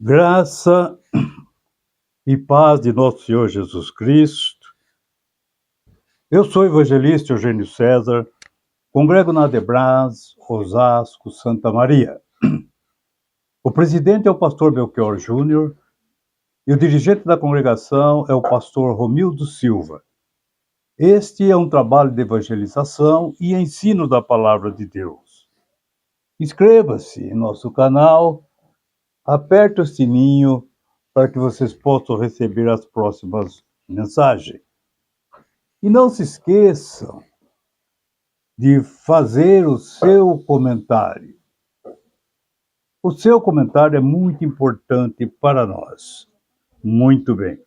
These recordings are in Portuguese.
Graça e paz de nosso Senhor Jesus Cristo. Eu sou o evangelista Eugênio César, congrego na Adebras, Osasco, Santa Maria. O presidente é o pastor Belchior Júnior e o dirigente da congregação é o pastor Romildo Silva. Este é um trabalho de evangelização e ensino da palavra de Deus. Inscreva-se em nosso canal, aperte o sininho para que vocês possam receber as próximas mensagens. E não se esqueçam de fazer o seu comentário. O seu comentário é muito importante para nós. Muito bem.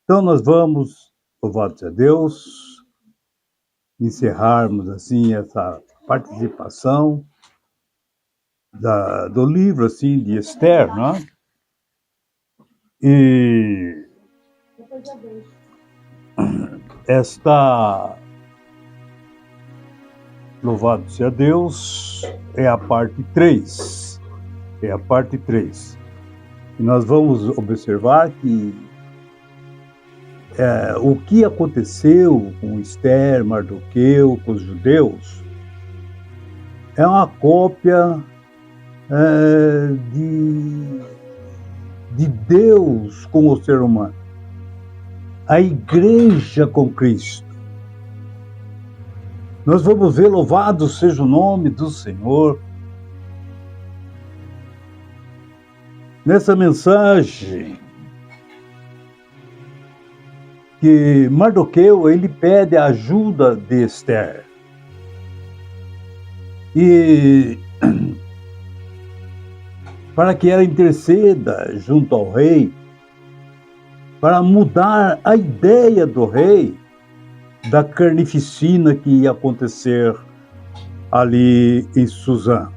Então nós vamos, louvado seja Deus, encerrarmos assim essa participação do livro assim de Esther, não é? E esta, louvado seja Deus, é a parte 3. É a parte 3. E nós vamos observar que o que aconteceu com Esther, Mardoqueu, com os judeus, é uma cópia de Deus com o ser humano. A igreja com Cristo. Nós vamos ver, louvado seja o nome do Senhor. Nessa mensagem, que Mardoqueu, ele pede a ajuda de Esther. E para que ela interceda junto ao rei, para mudar a ideia do rei da carnificina que ia acontecer ali em Suzã.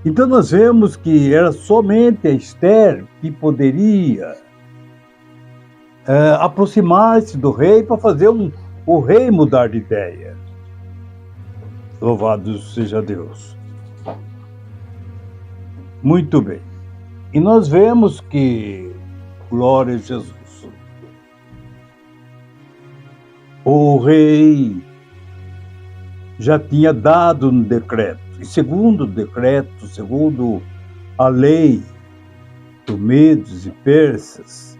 Então nós vemos que era somente a Esther que poderia aproximar-se do rei para fazer o rei mudar de ideia. Louvado seja Deus. Muito bem. E nós vemos que, glória a Jesus, o rei já tinha dado um decreto. E segundo o decreto, segundo a lei dos Medos e Persas,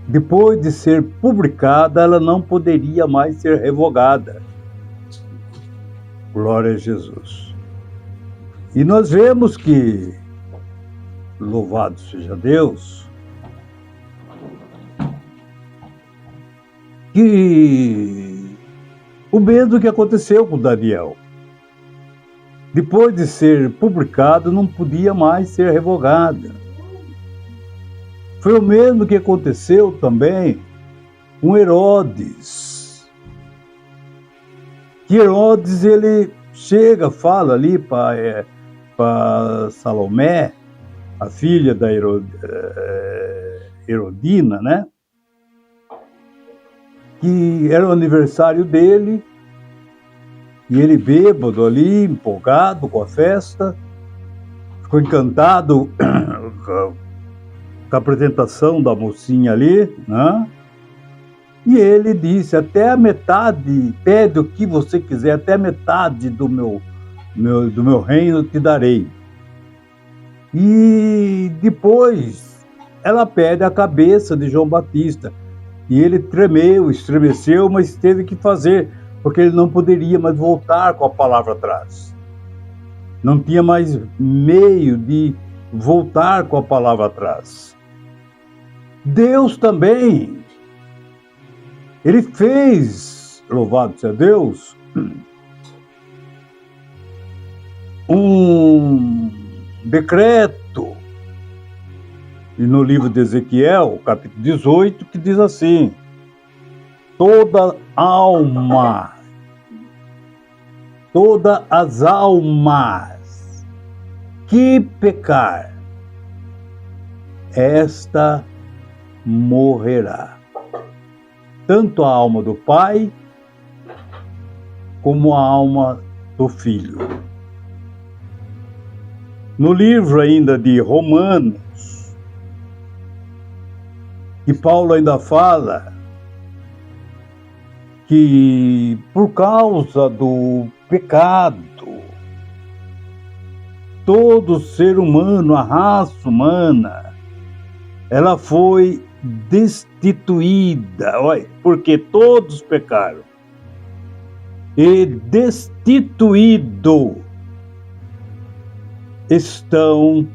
depois de ser publicada, ela não poderia mais ser revogada. Glória a Jesus. E nós vemos que, louvado seja Deus, que o mesmo que aconteceu com Daniel. Depois de ser publicado, não podia mais ser revogada. Foi o mesmo que aconteceu também com Herodes. Que Herodes, ele chega, fala ali para Salomé, a filha da Herodina, né? Que era o aniversário dele, e ele bêbado ali, empolgado com a festa, ficou encantado com a apresentação da mocinha ali, né? E ele disse, até a metade, pede o que você quiser, até a metade do meu reino te darei. E depois ela pede a cabeça de João Batista. E ele tremeu, estremeceu, mas teve que fazer, porque ele não poderia mais voltar com a palavra atrás. Não tinha mais meio de voltar com a palavra atrás. Deus também, ele fez, louvado seja Deus, um decreto, e no livro de Ezequiel, capítulo 18, que diz assim: todas as almas que pecar, esta morrerá. Tanto a alma do pai, como a alma do filho. no livro ainda de Romanos, e Paulo ainda fala que por causa do pecado, todo ser humano, a raça humana, ela foi destituída, olha, porque todos pecaram. E destituído estão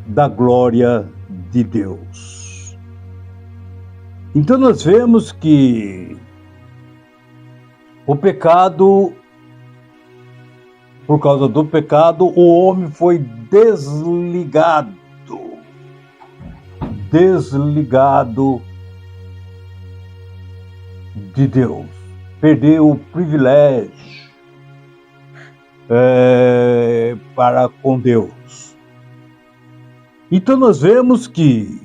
da glória de Deus. Então nós vemos que o pecado, por causa do pecado, o homem foi desligado de Deus, perdeu o privilégio para com Deus. Então nós vemos que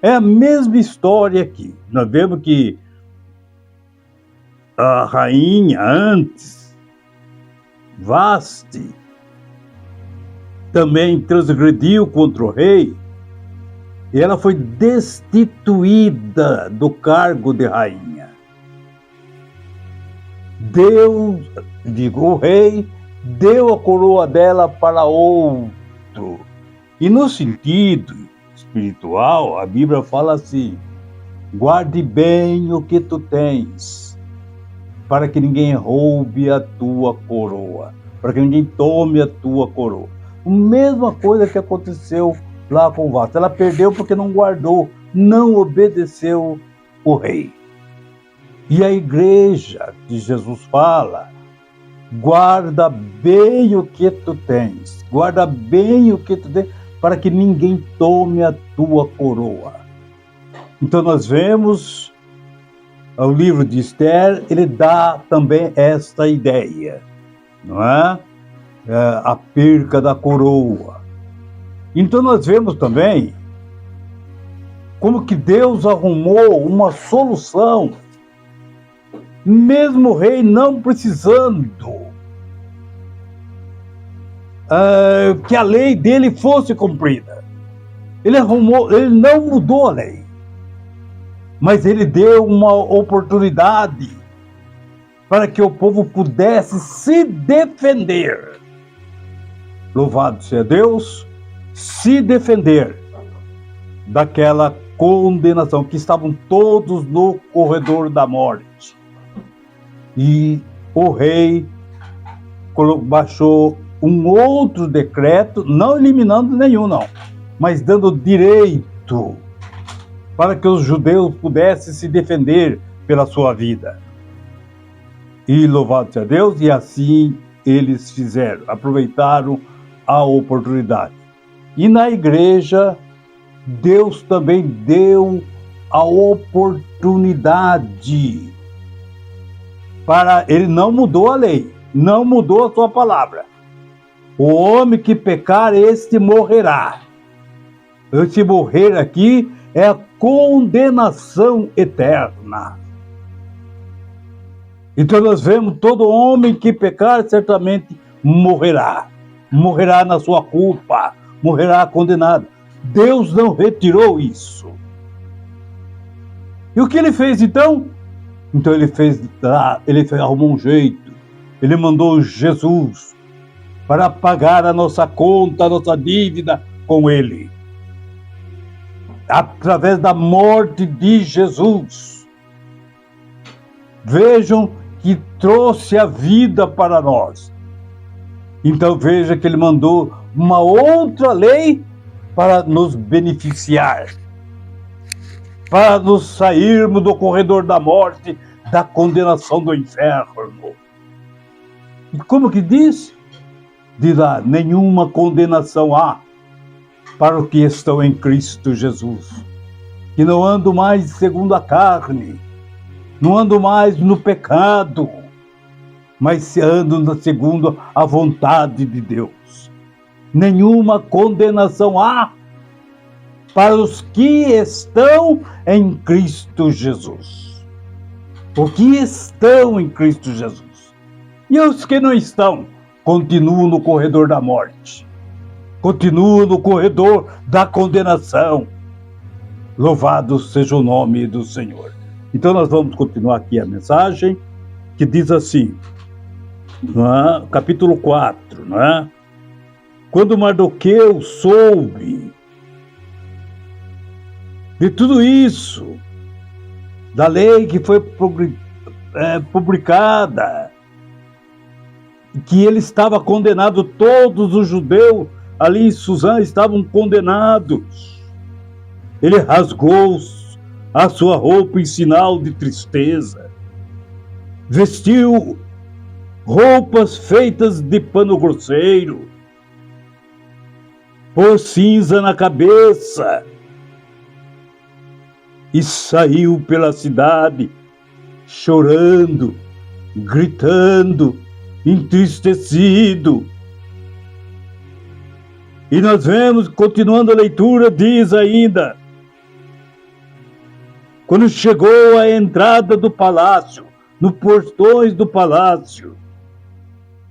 é a mesma história aqui. Nós vemos que a rainha antes, Vasti, também transgrediu contra o rei, e ela foi destituída do cargo de rainha. O rei deu a coroa dela para outro. E no sentido espiritual, a Bíblia fala assim: guarde bem o que tu tens, para que ninguém roube a tua coroa, para que ninguém tome a tua coroa. A mesma coisa que aconteceu lá com Vasti. Ela perdeu porque não guardou, não obedeceu o rei. E a igreja que Jesus fala: guarda bem o que tu tens, guarda bem o que tu tens, para que ninguém tome a tua coroa. Então nós vemos o livro de Esther, ele dá também esta ideia, não é? A perca da coroa. Então nós vemos também como que Deus arrumou uma solução, mesmo o rei não precisando que a lei dele fosse cumprida. Ele não mudou a lei, mas ele deu uma oportunidade para que o povo pudesse se defender. Louvado seja Deus, se defender daquela condenação, que estavam todos no corredor da morte. E o rei baixou um outro decreto, não eliminando nenhum, não, mas dando direito para que os judeus pudessem se defender pela sua vida. E louvado seja Deus, e assim eles fizeram, aproveitaram a oportunidade. E na igreja, Deus também deu a oportunidade para... Ele não mudou a lei, não mudou a sua palavra. O homem que pecar, este morrerá. Esse morrer aqui é a condenação eterna. Então nós vemos: todo homem que pecar certamente morrerá. Morrerá na sua culpa, morrerá condenado. Deus não retirou isso. E o que ele fez então? Então ele arrumou um jeito. Ele mandou Jesus para pagar a nossa conta, a nossa dívida com ele. Através da morte de Jesus. Vejam que trouxe a vida para nós. Então veja que ele mandou uma outra lei para nos beneficiar, para nos sairmos do corredor da morte, da condenação do inferno. E como que diz? Diz lá: nenhuma condenação há para os que estão em Cristo Jesus, que não andam mais segundo a carne, não andam mais no pecado, mas se andam segundo a vontade de Deus. Nenhuma condenação há para os que estão em Cristo Jesus. Os que estão em Cristo Jesus. E os que não estão, continuam no corredor da morte. continua no corredor da condenação. Louvado seja o nome do Senhor. Então nós vamos continuar aqui a mensagem, que diz assim, capítulo 4, não é? Quando Mardoqueu soube de tudo isso, da lei que foi publicada, que ele estava condenado, todos os judeus ali em Suzã estavam condenados. Ele rasgou a sua roupa em sinal de tristeza, vestiu roupas feitas de pano grosseiro, pôs cinza na cabeça e saiu pela cidade chorando, gritando, entristecido. E nós vemos, continuando a leitura, diz ainda, quando chegou à entrada do palácio, nos portões do palácio,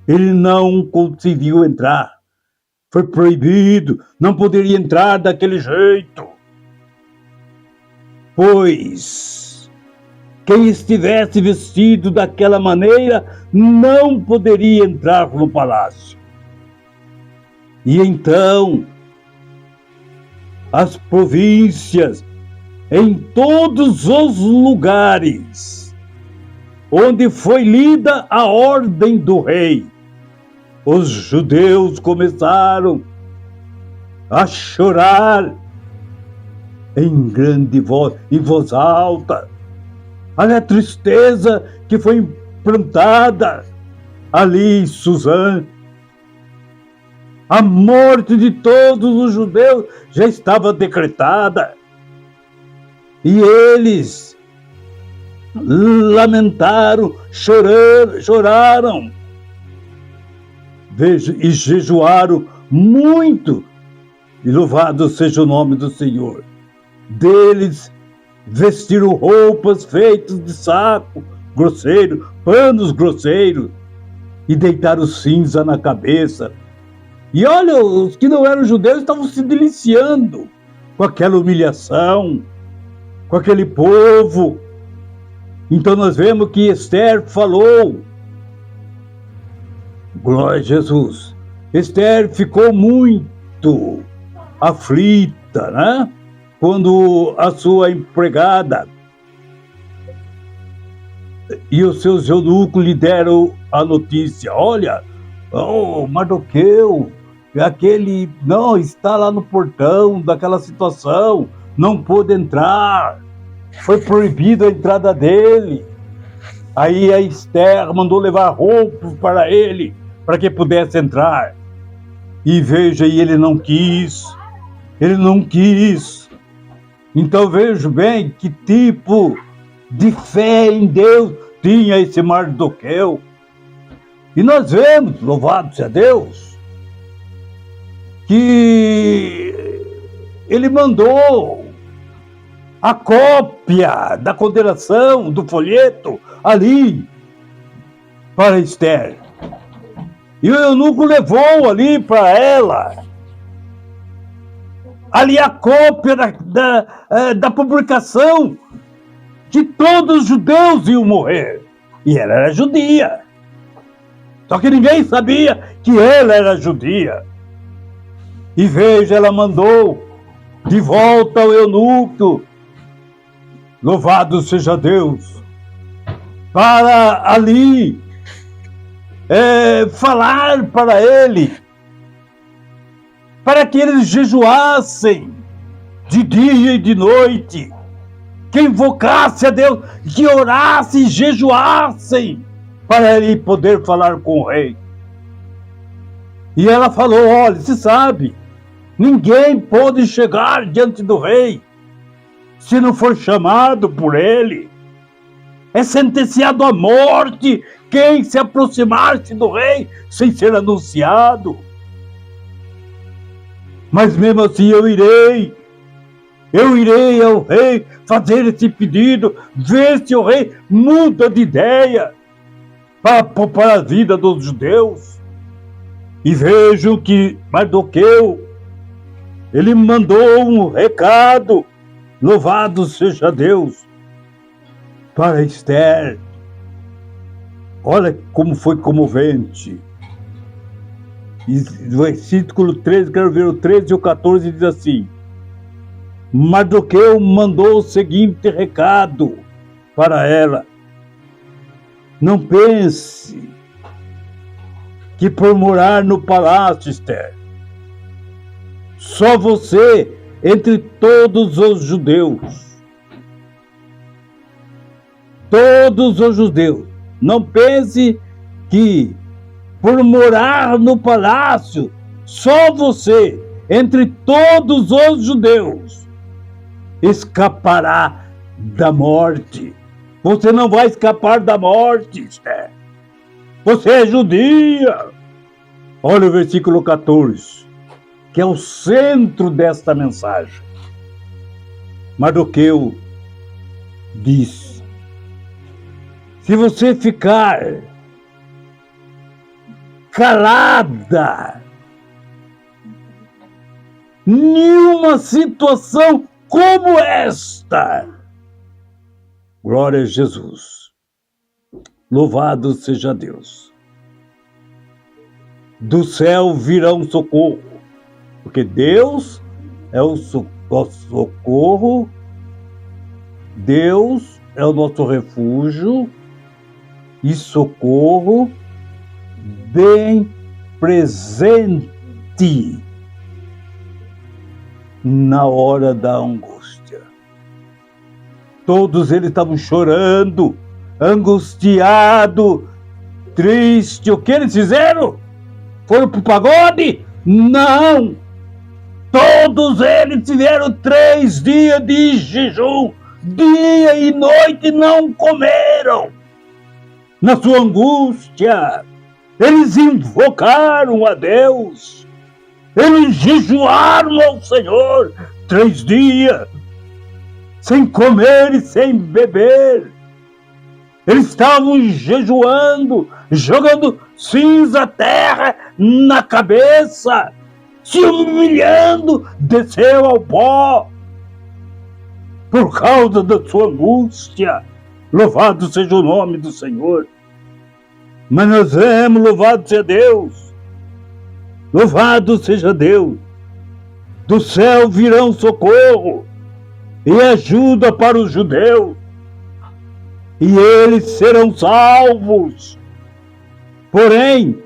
ele não conseguiu entrar. Foi proibido, não poderia entrar daquele jeito. Pois quem estivesse vestido daquela maneira não poderia entrar no palácio. E então, as províncias, em todos os lugares onde foi lida a ordem do rei, os judeus começaram a chorar em grande voz, em voz alta. Olha a tristeza que foi implantada ali em Suzã. A morte de todos os judeus já estava decretada. E eles lamentaram, choraram. E jejuaram muito. E louvado seja o nome do Senhor. Deles vestiram roupas feitas de saco grosseiro, panos grosseiros, e deitaram cinza na cabeça. E olha, os que não eram judeus estavam se deliciando com aquela humilhação, com aquele povo. Então nós vemos que Esther falou, glória a Jesus, Esther ficou muito aflita, né? Quando a sua empregada e os seus eunucos lhe deram a notícia, olha, Mardoqueu, aquele não está lá no portão daquela situação, não pôde entrar, foi proibida a entrada dele. Aí a Esther mandou levar roupas para ele, para que pudesse entrar. E veja, e ele não quis. Então vejo bem que tipo de fé em Deus tinha esse Mardoqueu. E nós vemos, louvado seja Deus, que ele mandou a cópia da condenação do folheto ali para Esther. E o eunuco levou ali para ela ali a cópia da publicação que todos os judeus iam morrer. E ela era judia. Só que ninguém sabia que ela era judia. E veja, ela mandou de volta ao eunuco, louvado seja Deus, para ali falar para ele, para que eles jejuassem de dia e de noite, que invocasse a Deus, que orassem e jejuassem, para ele poder falar com o rei. E ela falou, olha, você sabe, ninguém pode chegar diante do rei se não for chamado por ele. É sentenciado à morte quem se aproximar-se do rei sem ser anunciado. Mas mesmo assim eu irei ao rei fazer esse pedido, ver se o rei muda de ideia para poupar a vida dos judeus. E vejo que Mardoqueu ele mandou um recado, louvado seja Deus, para Esther. Olha como foi comovente. E no versículo 13, quero ver o 13 e o 14, diz assim: Mardoqueu mandou o seguinte recado para ela: não pense que por morar no palácio, Esther, só você entre todos os judeus. Todos os judeus. Não pense que por morar no palácio, só você entre todos os judeus escapará da morte. Você não vai escapar da morte, Esther. Você é judia. Olha o versículo 14, que é o centro desta mensagem. Mardoqueu diz: se você ficar calada em uma situação como esta, glória a Jesus, louvado seja Deus, do céu virá um socorro, porque Deus é o socorro, Deus é o nosso refúgio e socorro bem presente na hora da angústia. Todos eles estavam chorando, angustiados, tristes. O que eles fizeram? Foram para o pagode? Não! Todos eles tiveram 3 dias de jejum, dia e noite não comeram. Na sua angústia, eles invocaram a Deus, eles jejuaram ao Senhor 3 dias, sem comer e sem beber. Eles estavam jejuando, jogando cinza, terra na cabeça, se humilhando, desceu ao pó, por causa da sua angústia. Louvado seja o nome do Senhor. Mas nós vemos, louvado seja Deus, louvado seja Deus, do céu virão socorro e ajuda para os judeus, e eles serão salvos. Porém,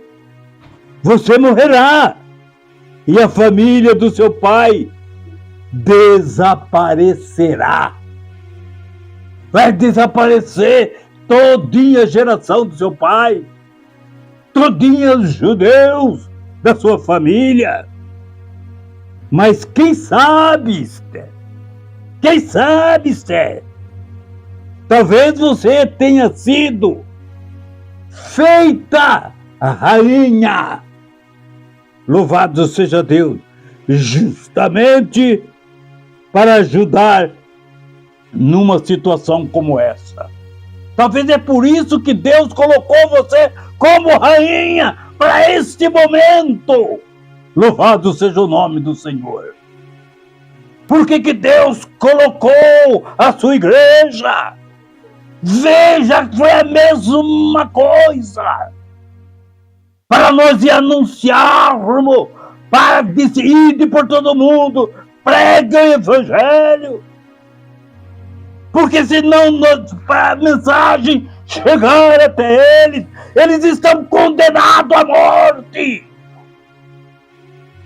você morrerá, e a família do seu pai desaparecerá. Vai desaparecer todinha a geração do seu pai, todinha os judeus da sua família. Mas quem sabe, Esther? Quem sabe, Esther? Talvez você tenha sido feita a rainha. Louvado seja Deus, justamente para ajudar numa situação como essa. Talvez é por isso que Deus colocou você como rainha para este momento. Louvado seja o nome do Senhor. Por que Deus colocou a sua igreja? Veja que foi a mesma coisa. Para nós anunciarmos, para ir por todo mundo, pregue o evangelho. Porque senão para a mensagem chegar até eles estão condenados à morte.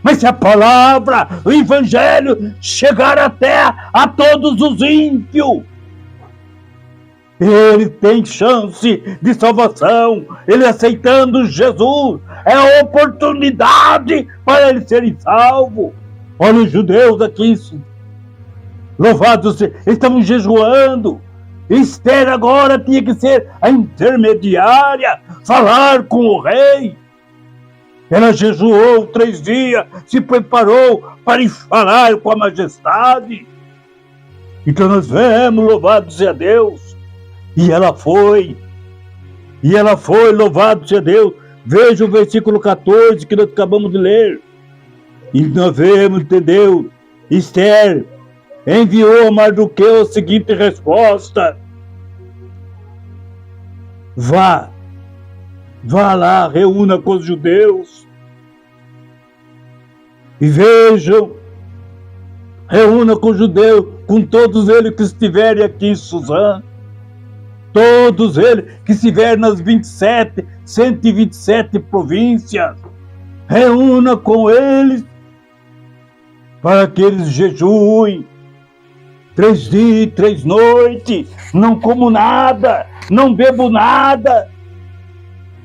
Mas se a palavra, o evangelho chegar até a todos os ímpios, ele tem chance de salvação. Ele aceitando Jesus é a oportunidade para eles serem salvos. Olha os judeus aqui, louvado seja, estamos jejuando. Esther agora tinha que ser a intermediária, falar com o rei. Ela jejuou 3 dias, se preparou para ir falar com a majestade. Então nós vemos, louvado seja Deus. E ela foi, louvado seja Deus. Veja o versículo 14 que nós acabamos de ler. E nós vemos, entendeu? Esther enviou a Mardoqueu a seguinte resposta: vá lá, reúna com os judeus e vejam, reúna com os judeus, com todos eles que estiverem aqui em Suzã, todos eles que estiverem nas 127 províncias, reúna com eles para que eles jejuem 3 dias, 3 noites, não como nada, não bebo nada.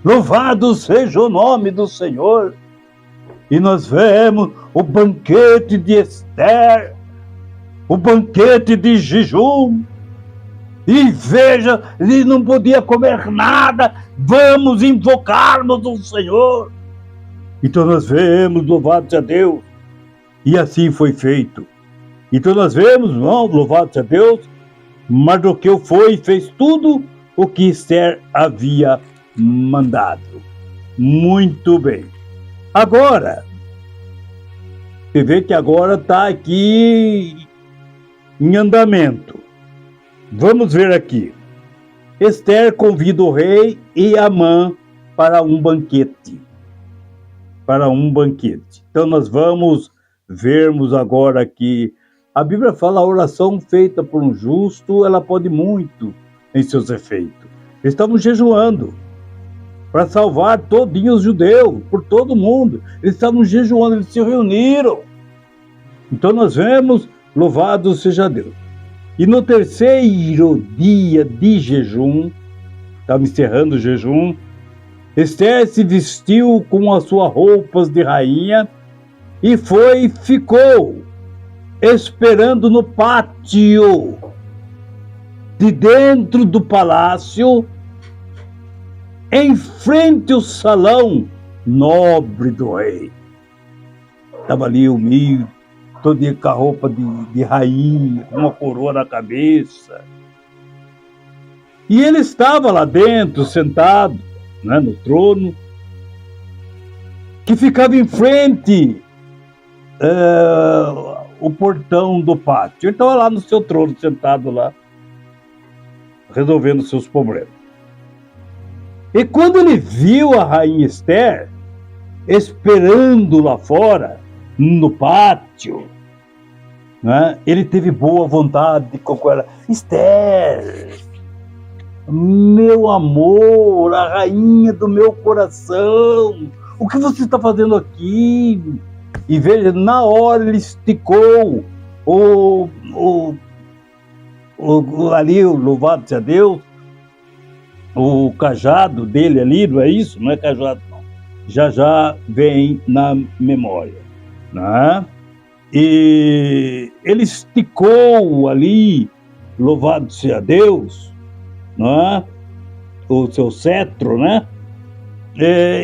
Louvado seja o nome do Senhor. E nós vemos o banquete de Esther, o banquete de jejum. E veja, ele não podia comer nada, vamos invocarmos o Senhor. Então nós vemos, louvado seja Deus, e assim foi feito. Então nós vemos, louvado seja Deus, Mardoqueu foi e fez tudo o que Esther havia mandado. Muito bem. Agora, você vê que agora está aqui em andamento. Vamos ver aqui. Esther convida o rei e Amã para um banquete. Para um banquete. Então nós vamos vermos agora aqui. A Bíblia fala: a oração feita por um justo, ela pode muito em seus efeitos. Eles estavam jejuando para salvar todinho os judeus, por todo mundo. Eles estavam jejuando, eles se reuniram. Então nós vemos, louvado seja Deus. E no terceiro dia de jejum, estava encerrando o jejum, Esther se vestiu com as suas roupas de rainha e ficou esperando no pátio de dentro do palácio, em frente ao salão nobre do rei. Estava ali humilde, todo dia com a roupa de rainha, com uma coroa na cabeça. E ele estava lá dentro, sentado, né, no trono, que ficava em frente o portão do pátio. Ele estava lá no seu trono, sentado lá, resolvendo seus problemas. E quando ele viu a rainha Esther esperando lá fora, no pátio, né, ele teve boa vontade com ela. Esther, meu amor, a rainha do meu coração, o que você está fazendo aqui? E veja, na hora ele esticou ali, o louvado seja Deus, o cajado dele ali, não é isso? Não é cajado, não. Já vem na memória, né? E ele esticou ali, louvado seja Deus, né? O seu cetro, né?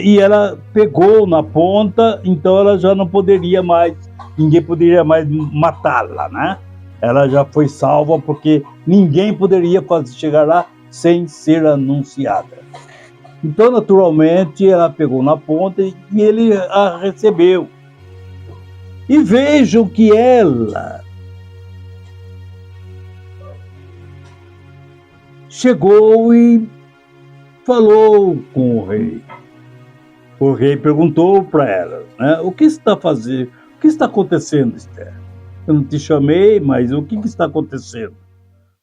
E ela pegou na ponta, então ela já não poderia mais, ninguém poderia mais matá-la, né? Ela já foi salva porque ninguém poderia chegar lá sem ser anunciada. Então, naturalmente, ela pegou na ponta e ele a recebeu. E vejam que ela chegou e falou com o rei. O rei perguntou para ela, né, o que está fazendo? O que está acontecendo, Esther? Eu não te chamei, mas o que está acontecendo?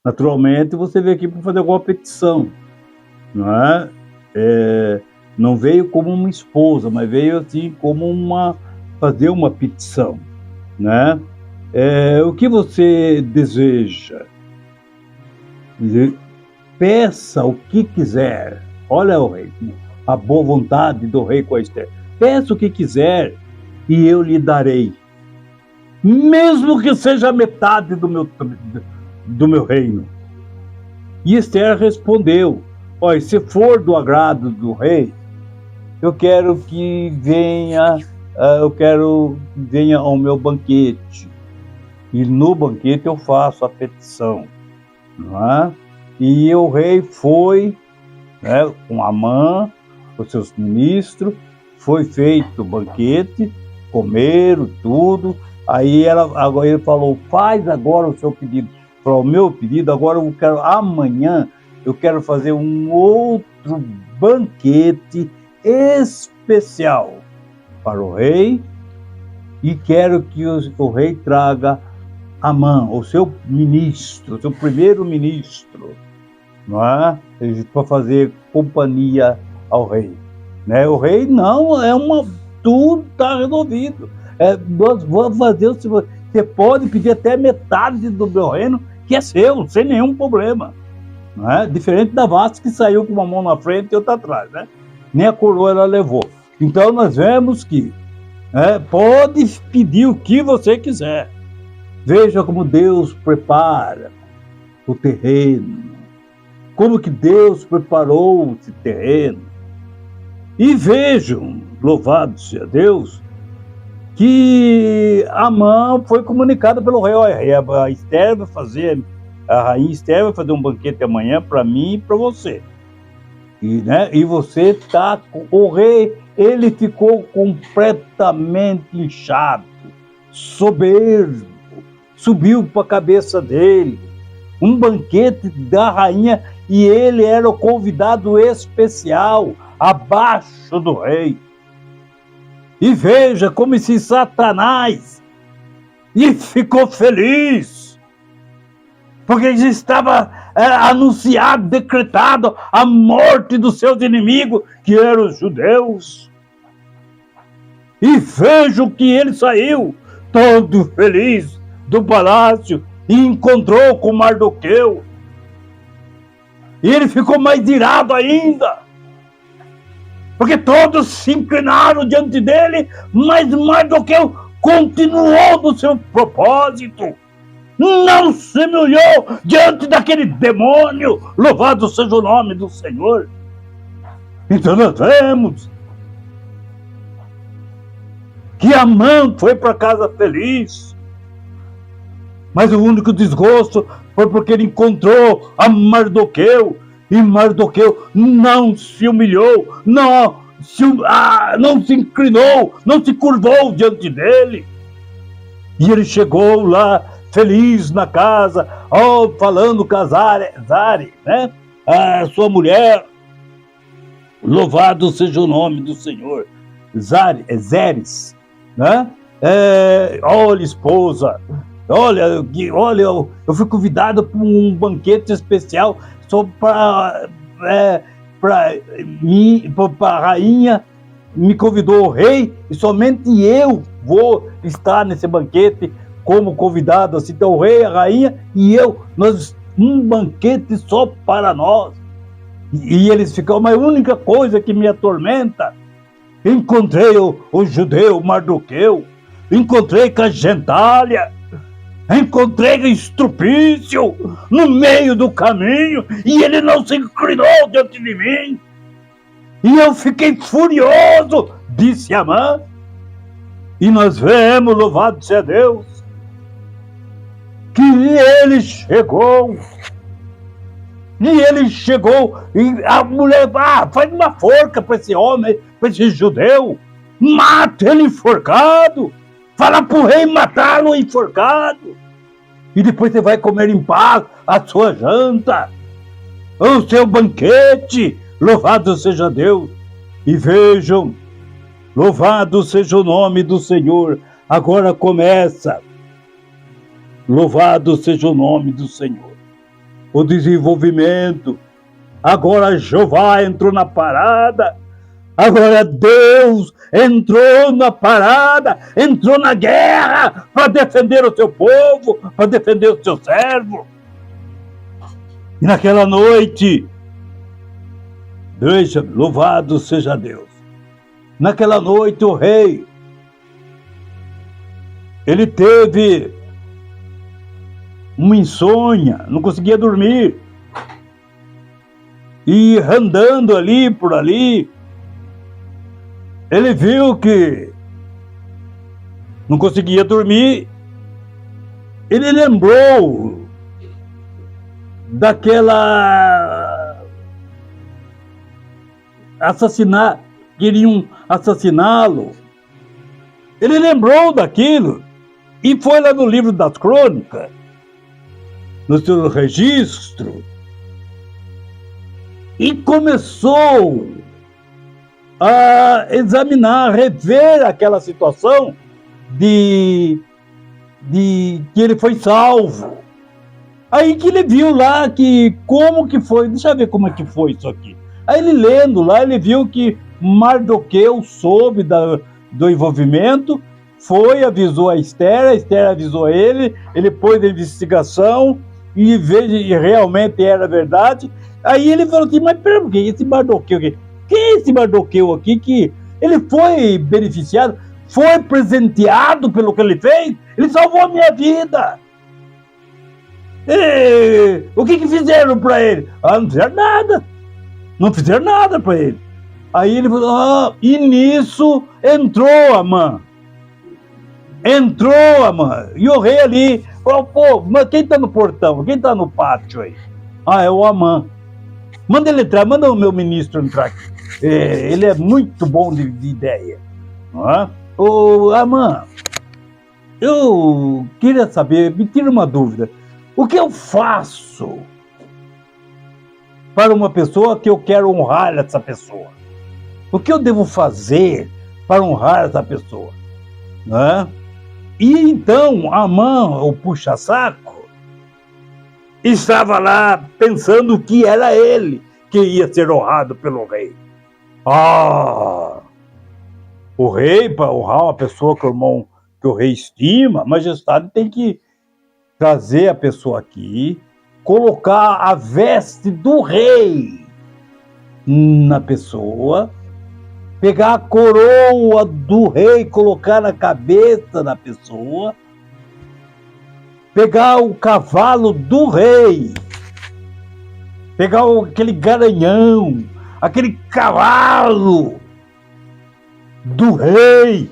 Naturalmente, você veio aqui para fazer alguma petição, não é? Não veio como uma esposa, mas veio assim como fazer uma petição, né? O que você deseja? Peça o que quiser. Olha o rei, a boa vontade do rei com a Esther. Peça o que quiser e eu lhe darei, mesmo que seja metade do meu reino. E Esther respondeu: olha, se for do agrado do rei, eu quero que venha ao meu banquete. E no banquete eu faço a petição, não é? E o rei foi, né, com Amã, com seus ministros, foi feito o banquete, comeram tudo. Aí agora ele falou, faz agora o seu pedido. Falou, o meu pedido, agora amanhã eu quero fazer um outro banquete especial para o rei e quero que o rei traga Amã, o seu ministro, o seu primeiro-ministro, não é? Para fazer companhia ao rei. Né? O rei não, tudo está resolvido. Nós vamos fazer, você pode pedir até metade do meu reino, que é seu, sem nenhum problema. Não é? Diferente da Vasta, que saiu com uma mão na frente e outra atrás. Né? Nem a coroa ela levou. Então nós vemos que pode pedir o que você quiser. Veja como Deus prepara o terreno, como que Deus preparou esse terreno. E vejam, louvado seja Deus, que Amã foi comunicado pelo rei. A rainha Esther vai fazer um banquete amanhã para mim e para você. E você está com o rei, ele ficou completamente inchado, soberbo, subiu para a cabeça dele. Um banquete da rainha e ele era o convidado especial, abaixo do rei. E veja como esse Satanás ficou feliz, porque já estava anunciado, decretado a morte dos seus inimigos, que eram os judeus. E veja que ele saiu todo feliz do palácio e encontrou com Mardoqueu. E ele ficou mais irado ainda, porque todos se inclinaram diante dele, mas Mardoqueu continuou no seu propósito, não se humilhou diante daquele demônio. Louvado seja o nome do Senhor. Então nós vemos que Amã foi para casa feliz, mas o único desgosto foi porque ele encontrou a Mardoqueu, e Mardoqueu não se humilhou, não se inclinou, não se curvou diante dele. E ele chegou lá feliz na casa, falando com a Zari, né? A sua mulher. Louvado seja o nome do Senhor. Zeres, né? Olha, esposa, olha, eu fui convidado para um banquete especial só para a rainha, me convidou o rei, e somente eu vou estar nesse banquete como convidado, assim, então o rei, a rainha e eu, um banquete só para nós. E eles ficam, mas a única coisa que me atormenta, encontrei o judeu Mardoqueu, encontrei com a gentalha, encontrei o estrupício no meio do caminho, e ele não se inclinou diante de mim. E eu fiquei furioso, disse Amã. E nós vemos, louvado seja Deus, que ele chegou. E a mulher, faz uma forca para esse homem, para esse judeu, mata ele enforcado, fala para o rei matá-lo enforcado, e depois você vai comer em paz a sua janta, o seu banquete. Louvado seja Deus. E vejam, louvado seja o nome do Senhor. Agora começa, louvado seja o nome do Senhor, o desenvolvimento. Agora Jeová entrou na parada, agora Deus entrou na parada, entrou na guerra para defender o seu povo, para defender o seu servo. E naquela noite, veja, louvado seja Deus, naquela noite o rei, ele teve uma insônia, não conseguia dormir, e andando ali por ali, ele viu que não conseguia dormir. Ele lembrou daquela queriam assassiná-lo, Ele lembrou daquilo e foi lá no livro das crônicas, no seu registro, e começou a examinar, a rever aquela situação de que ele foi salvo. Aí que ele viu lá que como que foi, deixa eu ver como é que foi isso aqui. Aí ele lendo lá, ele viu que Mardoqueu soube do envolvimento, foi, avisou a Esther avisou ele pôs a investigação e veja, e realmente era verdade. Aí ele falou assim, mas pera, por que esse Mardoqueu aqui? Quem é esse Mardoqueu aqui que ele foi beneficiado, foi presenteado pelo que ele fez? Ele salvou a minha vida. E, o que fizeram para ele? Não fizeram nada. Não fizeram nada para ele. Aí ele falou, e nisso entrou Amã. E o rei ali falou, pô, mas quem tá no portão? Quem tá no pátio aí? É o Amã. Manda ele entrar, manda o meu ministro entrar aqui. Ele é muito bom de ideia. Ô, Amã, eu queria saber, me tira uma dúvida. O que eu faço para uma pessoa que eu quero honrar essa pessoa? O que eu devo fazer para honrar essa pessoa? E então Amã, o puxa-saco, estava lá pensando que era ele que ia ser honrado pelo rei. O rei, para honrar uma pessoa que o rei estima, a majestade tem que trazer a pessoa aqui, colocar a veste do rei na pessoa, pegar a coroa do rei, colocar na cabeça da pessoa, pegar o cavalo do rei, pegar aquele garanhão, aquele cavalo do rei,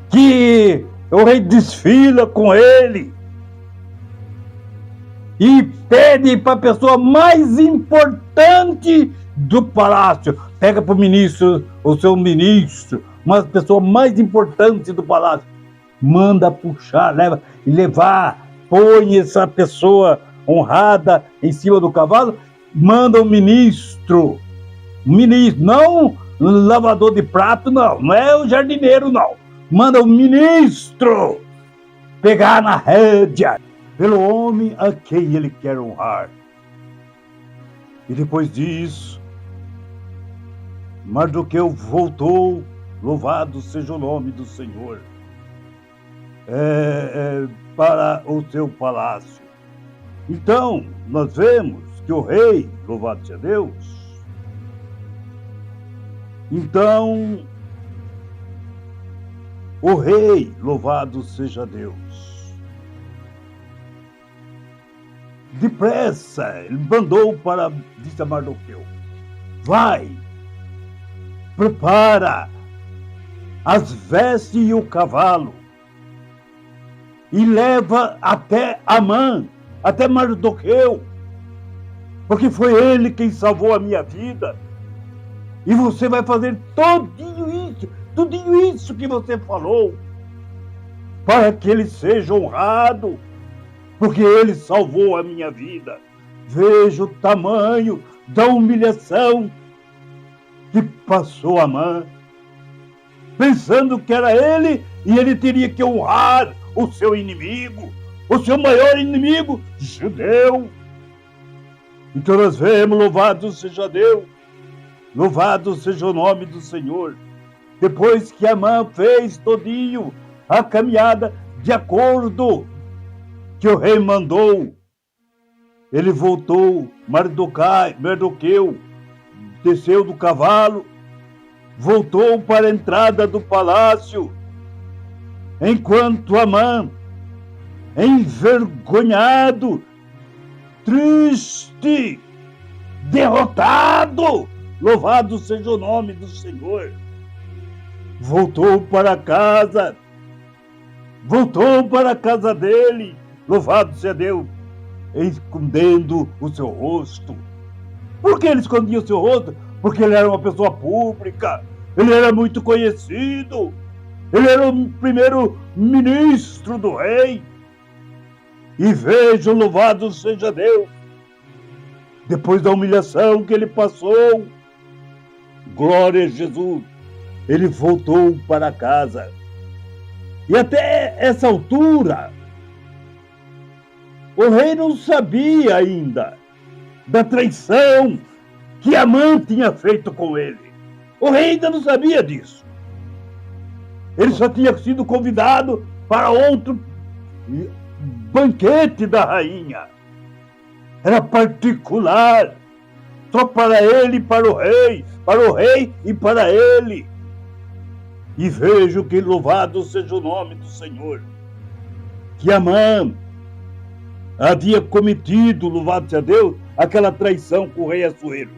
que o rei desfila com ele e pede para a pessoa mais importante do palácio. Pega para o ministro, o seu ministro, uma pessoa mais importante do palácio. Manda puxar, levar, põe essa pessoa honrada em cima do cavalo, manda o ministro, não o lavador de prato, não é o jardineiro, não. Manda o ministro pegar na rédea pelo homem a quem ele quer honrar. E depois disso, Mardoqueu voltou, louvado seja o nome do Senhor, para o seu palácio. Então, nós vemos que o rei, louvado seja Deus, então, o rei, louvado seja Deus, depressa, ele mandou disse a Mardoqueu, vai, prepara as vestes e o cavalo e leva até Amã, até Mardoqueu, porque foi ele quem salvou a minha vida. E você vai fazer tudinho isso que você falou, para que ele seja honrado, porque ele salvou a minha vida. Veja o tamanho da humilhação que passou Amã, pensando que era ele, e ele teria que honrar o seu inimigo, o seu maior inimigo, judeu. Então nós vemos, louvado seja Deus, louvado seja o nome do Senhor. Depois que Amã fez todinho a caminhada de acordo que o rei mandou, ele voltou, Mardoqueu desceu do cavalo, voltou para a entrada do palácio, enquanto Amã, envergonhado, triste, derrotado, louvado seja o nome do Senhor, voltou para a casa dele, louvado seja Deus, escondendo o seu rosto. Por que ele escondia o seu rosto? Porque ele era uma pessoa pública, ele era muito conhecido, Ele era o primeiro ministro do rei. E veja, louvado seja Deus, depois da humilhação que ele passou, glória a Jesus, ele voltou para casa. E até essa altura, o rei não sabia ainda da traição que Amã tinha feito com ele. O rei ainda não sabia disso. Ele só tinha sido convidado para outro banquete da rainha. Era particular, só para ele e para o rei e para ele. E vejo que louvado seja o nome do Senhor, que Amã havia cometido, louvado seja Deus, aquela traição com o rei Assuero.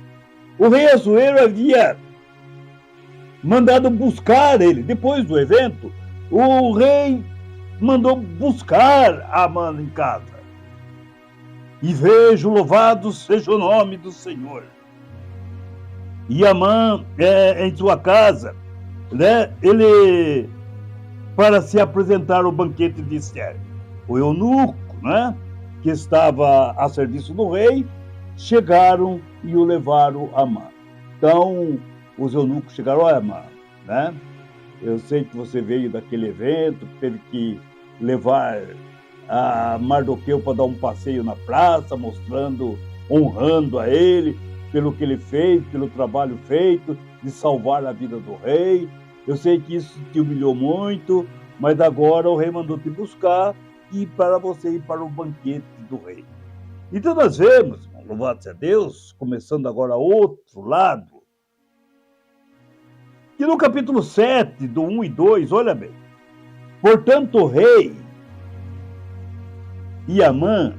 O rei Assuero havia mandado buscar ele. Depois do evento, o rei mandou buscar Amã em casa. E vejo, louvado seja o nome do Senhor. E Amã, em sua casa, né, ele, para se apresentar ao banquete de Ester, o eunuco, né, que estava a serviço do rei, chegaram e o levaram a Amã. Então, os eunucos chegaram: olha, Amã, né, eu sei que você veio daquele evento, teve que levar a Mardoqueu para dar um passeio na praça, mostrando, honrando a ele pelo que ele fez, pelo trabalho feito de salvar a vida do rei. Eu sei que isso te humilhou muito, mas agora o rei mandou te buscar e para você ir para o banquete do rei. Então nós vemos, louvado seja Deus, começando agora outro lado, que no capítulo 7, do 1 e 2, olha bem, portanto o rei e Amã,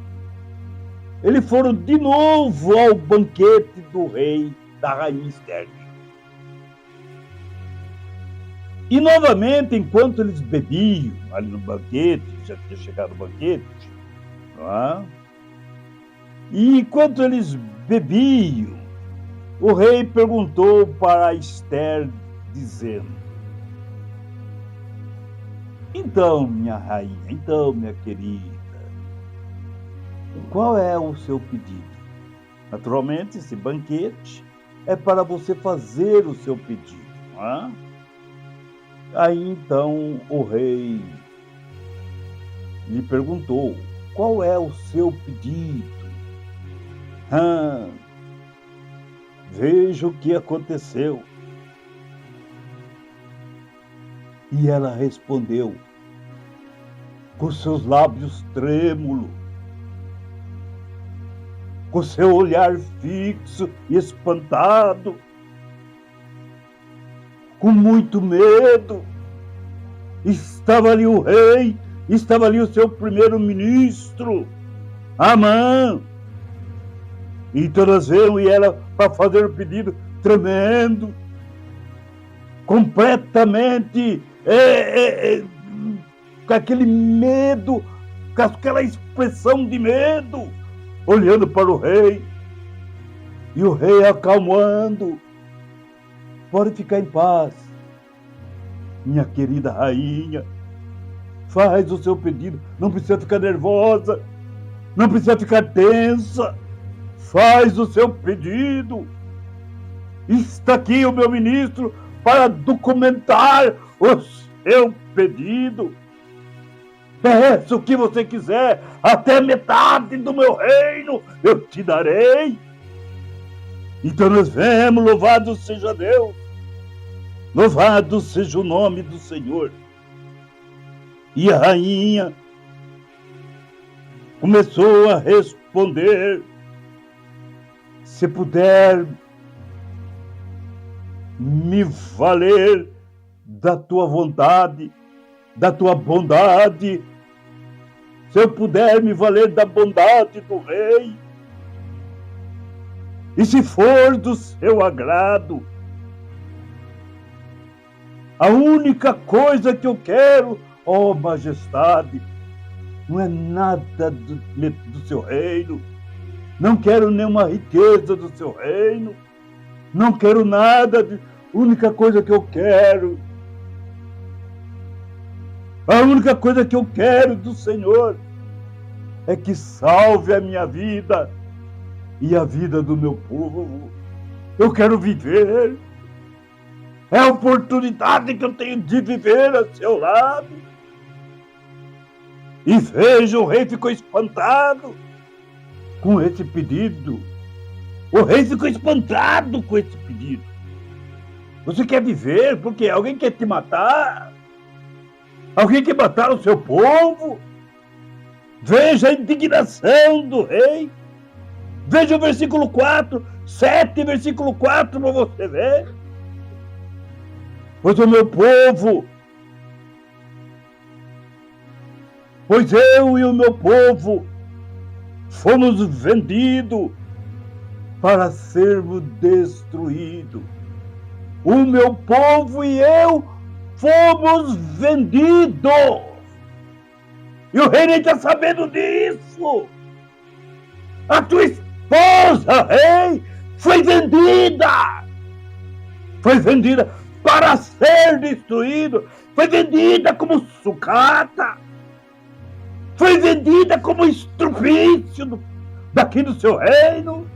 eles foram de novo ao banquete do rei, da rainha Ester. E novamente, enquanto eles bebiam ali no banquete, já tinha chegado o banquete, não é? E enquanto eles bebiam, o rei perguntou para Ester, dizendo: então, minha rainha, então, minha querida, qual é o seu pedido? Naturalmente, esse banquete é para você fazer o seu pedido, não é? Aí então o rei lhe perguntou: qual é o seu pedido? Veja o que aconteceu. E ela respondeu, com seus lábios trêmulos, com seu olhar fixo e espantado, com muito medo. Estava ali o rei, estava ali o seu primeiro-ministro, Amã. Então nós vemos e ela, para fazer o pedido, tremendo, completamente com aquele medo, com aquela expressão de medo, olhando para o rei. E o rei acalmando: pode ficar em paz, minha querida rainha, faz o seu pedido, não precisa ficar nervosa, não precisa ficar tensa, faz o seu pedido. Está aqui o meu ministro para documentar o seu pedido. Peça o que você quiser, até metade do meu reino eu te darei. Então nós vemos, louvado seja Deus, louvado seja o nome do Senhor. E a rainha começou a responder: se puder me valer da tua vontade, da tua bondade, se eu puder me valer da bondade do rei, e se for do seu agrado, a única coisa que eu quero, ó majestade, não é nada do seu reino, não quero nenhuma riqueza do seu reino, não quero nada, a única coisa que eu quero A única coisa que eu quero do Senhor é que salve a minha vida e a vida do meu povo. Eu quero viver. É a oportunidade que eu tenho de viver a seu lado. E veja, o rei ficou espantado com esse pedido. O rei ficou espantado com esse pedido. Você quer viver porque alguém quer te matar? Alguém quer matar o seu povo? Veja a indignação do rei. Veja o versículo 4, 7, versículo 4, para você ver. Pois o meu povo, pois eu e o meu povo fomos vendidos para sermos destruídos. O meu povo e eu fomos vendidos. E o rei nem está sabendo disso. A tua esposa, rei, foi vendida. Foi vendida para ser destruído. Foi vendida como sucata. Foi vendida como estrupício daqui do seu reino.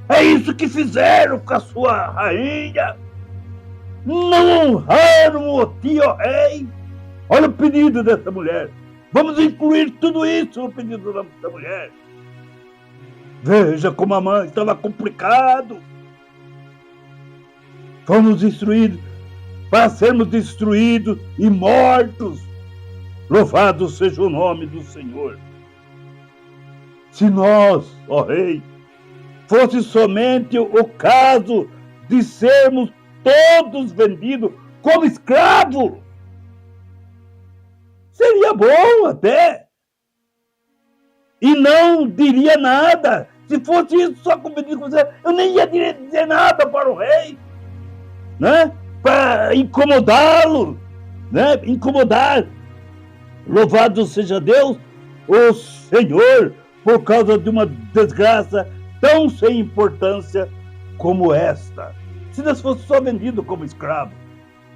É isso que fizeram com a sua rainha. Não honraram o tio rei. Olha o pedido dessa mulher. Vamos incluir tudo isso no pedido dessa mulher. Veja como a mãe estava complicado. Fomos destruídos para sermos destruídos e mortos. Louvado seja o nome do Senhor. Se nós, ó rei, fosse somente o caso de sermos todos vendidos como escravos, seria bom até. E não diria nada. Se fosse isso só como eu nem ia dizer nada para o rei, né? Para incomodá-lo, né? Incomodar. Louvado seja Deus, o Senhor, por causa de uma desgraça tão sem importância como esta. Se nós fosse só vendido como escravo,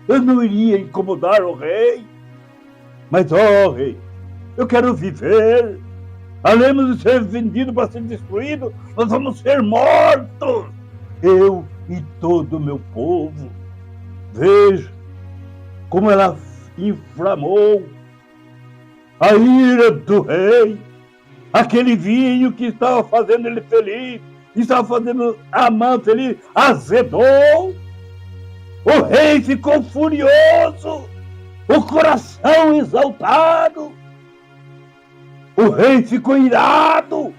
eu não iria incomodar o rei. Mas, ó rei, eu quero viver. Além de ser vendido para ser destruído, nós vamos ser mortos. Eu e todo o meu povo. Veja como ela inflamou a ira do rei. Aquele vinho que estava fazendo ele feliz, estava fazendo Amã feliz, azedou. O rei ficou furioso, o coração exaltado. O rei ficou irado.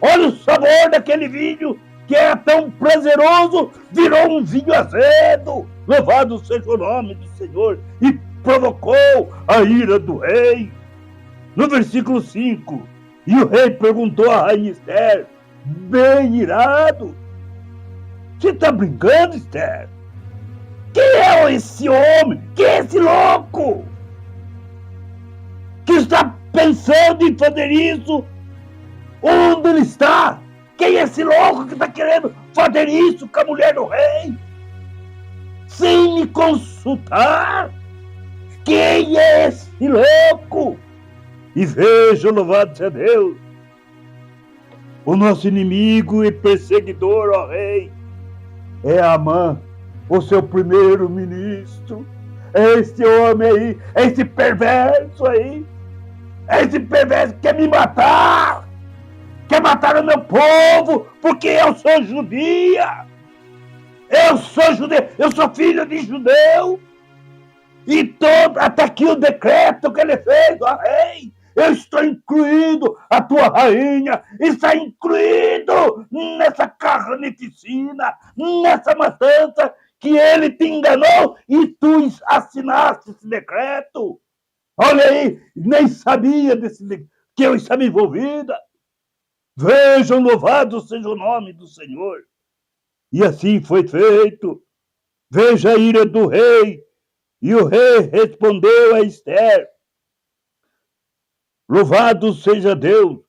Olha o sabor daquele vinho que era tão prazeroso, virou um vinho azedo. Louvado seja o nome do Senhor. E provocou a ira do rei. No versículo 5, e o rei perguntou à rainha Esther, bem irado: você está brincando, Esther? Quem é esse homem? Quem é esse louco que está pensando em fazer isso? Onde ele está? Quem é esse louco que está querendo fazer isso com a mulher do rei? Sem me consultar? Quem é esse louco? E veja, louvado seja Deus, o nosso inimigo e perseguidor, ó rei, é Amã, o seu primeiro-ministro. É este homem aí, é esse perverso aí, é esse perverso que quer me matar, quer matar o meu povo, porque eu sou judia, eu sou judeu, eu sou filho de judeu, e todo, até aqui o decreto que ele fez, ó rei, eu estou incluído, a tua rainha está incluído nessa carnificina, nessa matança que ele te enganou e tu assinaste esse decreto. Olha aí, nem sabia que eu estava envolvida. Vejam, louvado seja o nome do Senhor. E assim foi feito. Veja a ira do rei. E o rei respondeu a Esther: louvado seja Deus.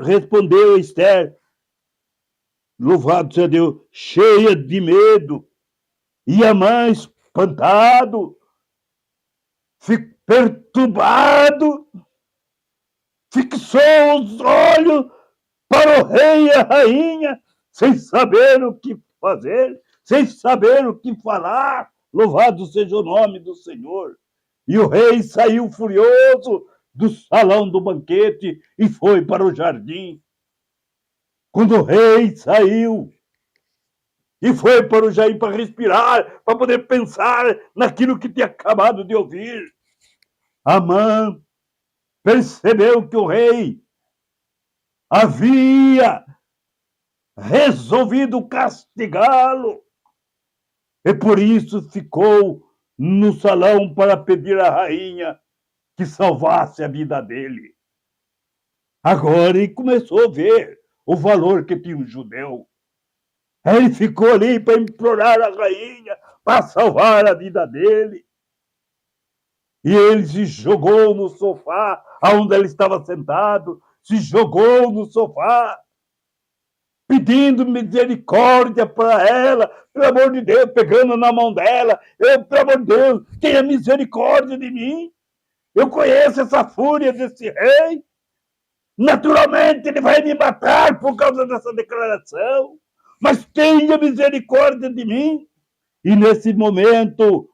Respondeu Esther, louvado seja Deus, cheia de medo. E Amã espantado. perturbado, fixou os olhos para o rei e a rainha, sem saber o que fazer, sem saber o que falar. Louvado seja o nome do Senhor. E o rei saiu furioso do salão do banquete e foi para o jardim. Quando o rei saiu e foi para o jardim para respirar, para poder pensar naquilo que tinha acabado de ouvir, Amã percebeu que o rei havia resolvido castigá-lo e por isso ficou no salão para pedir à rainha que salvasse a vida dele. Agora ele começou a ver o valor que tinha um judeu. Ele ficou ali para implorar a rainha para salvar a vida dele. E ele se jogou no sofá, onde ele estava sentado, se jogou no sofá, pedindo misericórdia para ela, pelo amor de Deus, pegando na mão dela, pelo amor de Deus, tenha misericórdia de mim. Eu conheço essa fúria desse rei. Naturalmente ele vai me matar por causa dessa declaração, mas tenha misericórdia de mim. E nesse momento,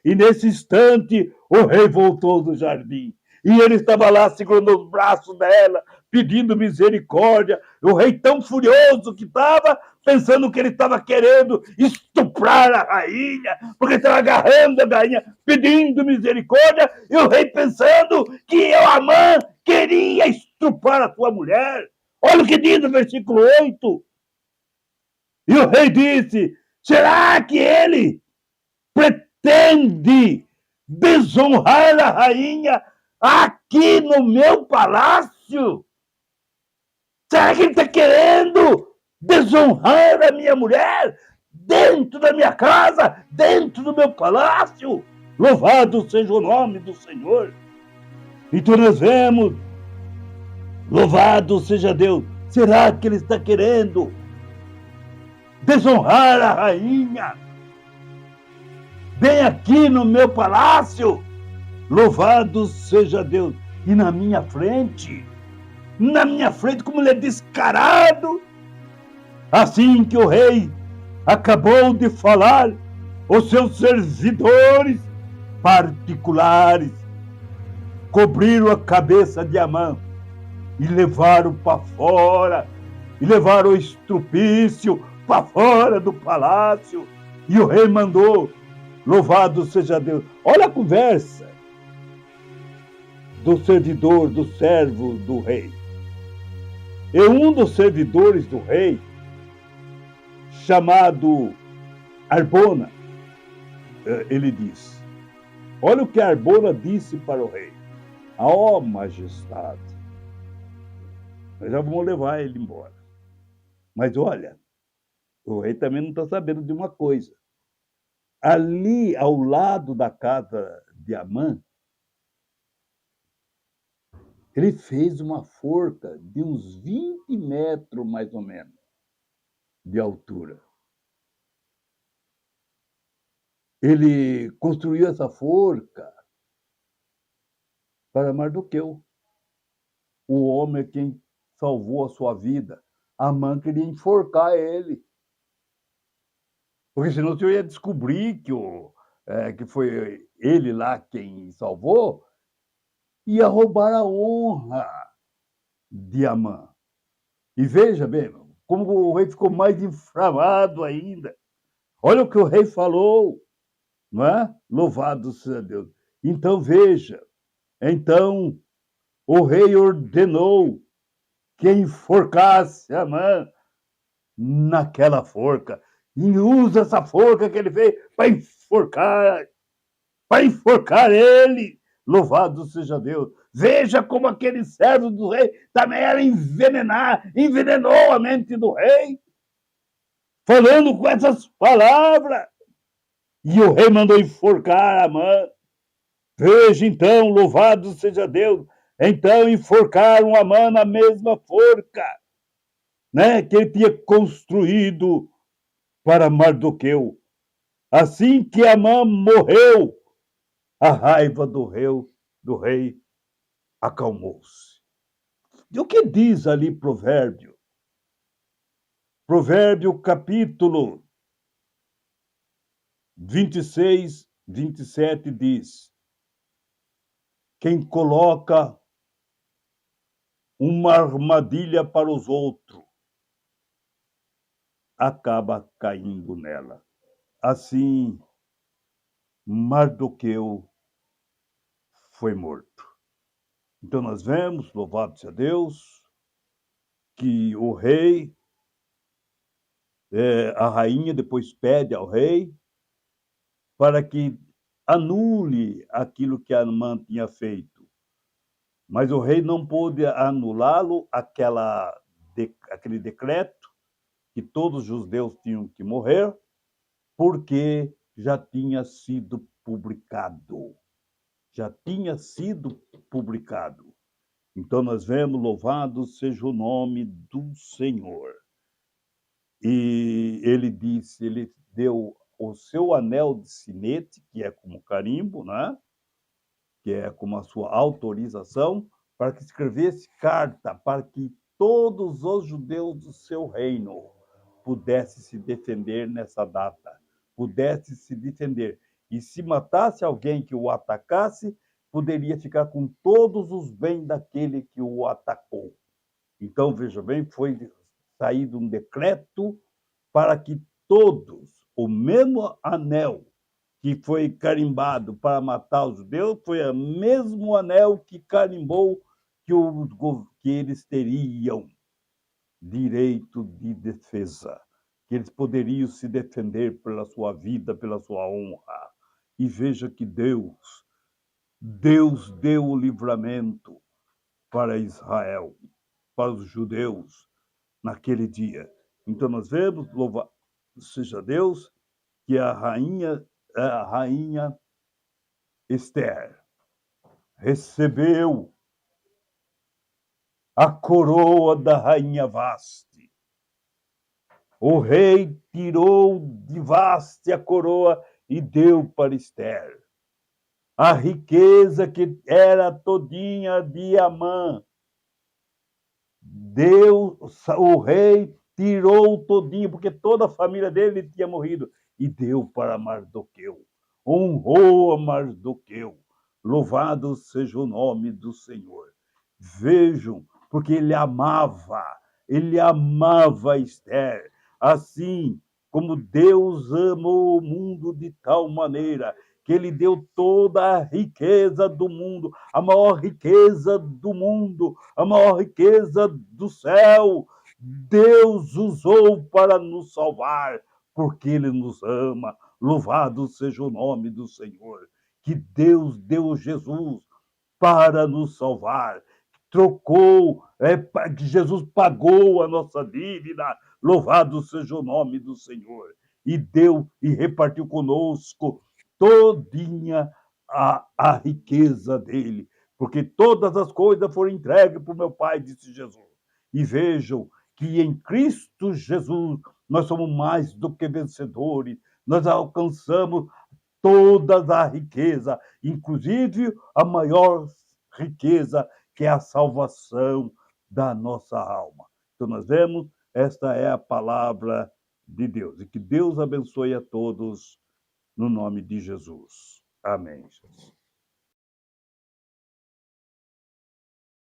e nesse instante, o rei voltou do jardim. E ele estava lá segurando os braços dela, pedindo misericórdia. O rei tão furioso que estava, pensando que ele estava querendo estuprar a rainha, porque estava agarrando a rainha, pedindo misericórdia, e o rei pensando que Amã queria estuprar a sua mulher. Olha o que diz no versículo 8. E o rei disse: será que ele pretende desonrar a rainha aqui no meu palácio? Será que ele está querendo desonrar a minha mulher dentro da minha casa, dentro do meu palácio? Louvado seja o nome do Senhor. Então nós vemos, louvado seja Deus. Será que ele está querendo desonrar a rainha bem aqui no meu palácio? Louvado seja Deus. E na minha frente, como ele é descarado. Assim que o rei acabou de falar, os seus servidores particulares cobriram a cabeça de Amã e levaram para fora, e levaram o estrupício para fora do palácio. E o rei mandou, louvado seja Deus. Olha a conversa do servidor, do servo do rei. E um dos servidores do rei, chamado Arbona, ele diz, olha o que Arbona disse para o rei: ó majestade, nós já vamos levar ele embora. Mas olha, o rei também não está sabendo de uma coisa. Ali, ao lado da casa de Amã, ele fez uma forca de uns 20 metros, mais ou menos, de altura. Ele construiu essa forca para Mardoqueu, o homem quem salvou a sua vida. Amã queria enforcar ele, porque senão você ia descobrir que foi ele lá quem salvou, ia roubar a honra de Amã. E veja bem, como o rei ficou mais inflamado ainda. Olha o que o rei falou, não é? Louvado seja Deus. Então veja, então o rei ordenou que enforcasse Amã naquela forca. E usa essa forca que ele fez para enforcar ele. Louvado seja Deus. Veja como aquele servo do rei também era envenenou a mente do rei, falando com essas palavras. E o rei mandou enforcar Amã. Veja então, louvado seja Deus. Então enforcaram Amã na mesma forca, que ele tinha construído para Mardoqueu. Assim que Amã morreu, a raiva do rei acalmou-se. E o que diz ali Provérbio? Provérbio capítulo 26, 27 diz: quem coloca uma armadilha para os outros acaba caindo nela. Assim, Mardoqueu foi morto. Então nós vemos, louvado seja Deus, que o rei, a rainha depois pede ao rei para que anule aquilo que Amã tinha feito. Mas o rei não pôde anulá-lo, aquele decreto que todos os judeus tinham que morrer, porque já tinha sido publicado. Já tinha sido publicado. Então nós vemos, louvado seja o nome do Senhor. E ele disse, ele deu o seu anel de sinete, que é como carimbo, né? Que é como a sua autorização, para que escrevesse carta, para que todos os judeus do seu reino pudessem se defender nessa data, pudessem se defender. E se matasse alguém que o atacasse, poderia ficar com todos os bens daquele que o atacou. Então, veja bem, foi saído um decreto para que todos, o mesmo anel que foi carimbado para matar os judeus, foi o mesmo anel que carimbou que eles teriam direito de defesa, que eles poderiam se defender pela sua vida, pela sua honra. E veja que Deus deu o livramento para Israel, para os judeus, naquele dia. Então nós vemos, louvado seja Deus, que a rainha Esther recebeu a coroa da rainha Vaste. O rei tirou de Vaste a coroa e deu para Esther. A riqueza que era todinha de Amã, o rei tirou todinho, porque toda a família dele tinha morrido, e deu para Mardoqueu. Honrou a Mardoqueu. Louvado seja o nome do Senhor. Vejam, porque ele amava Esther, assim como Deus amou o mundo de tal maneira que ele deu toda a riqueza do mundo, a maior riqueza do mundo, a maior riqueza do céu. Deus usou para nos salvar, porque ele nos ama. Louvado seja o nome do Senhor. Que Deus deu Jesus para nos salvar. Que Jesus pagou a nossa dívida. Louvado seja o nome do Senhor. E deu e repartiu conosco todinha a riqueza dele, porque todas as coisas foram entregues para o meu Pai, disse Jesus. E vejam que em Cristo Jesus nós somos mais do que vencedores, nós alcançamos toda a riqueza, inclusive a maior riqueza, que é a salvação da nossa alma. Então nós vemos, esta é a palavra de Deus, e que Deus abençoe a todos no nome de Jesus. Amém, Jesus.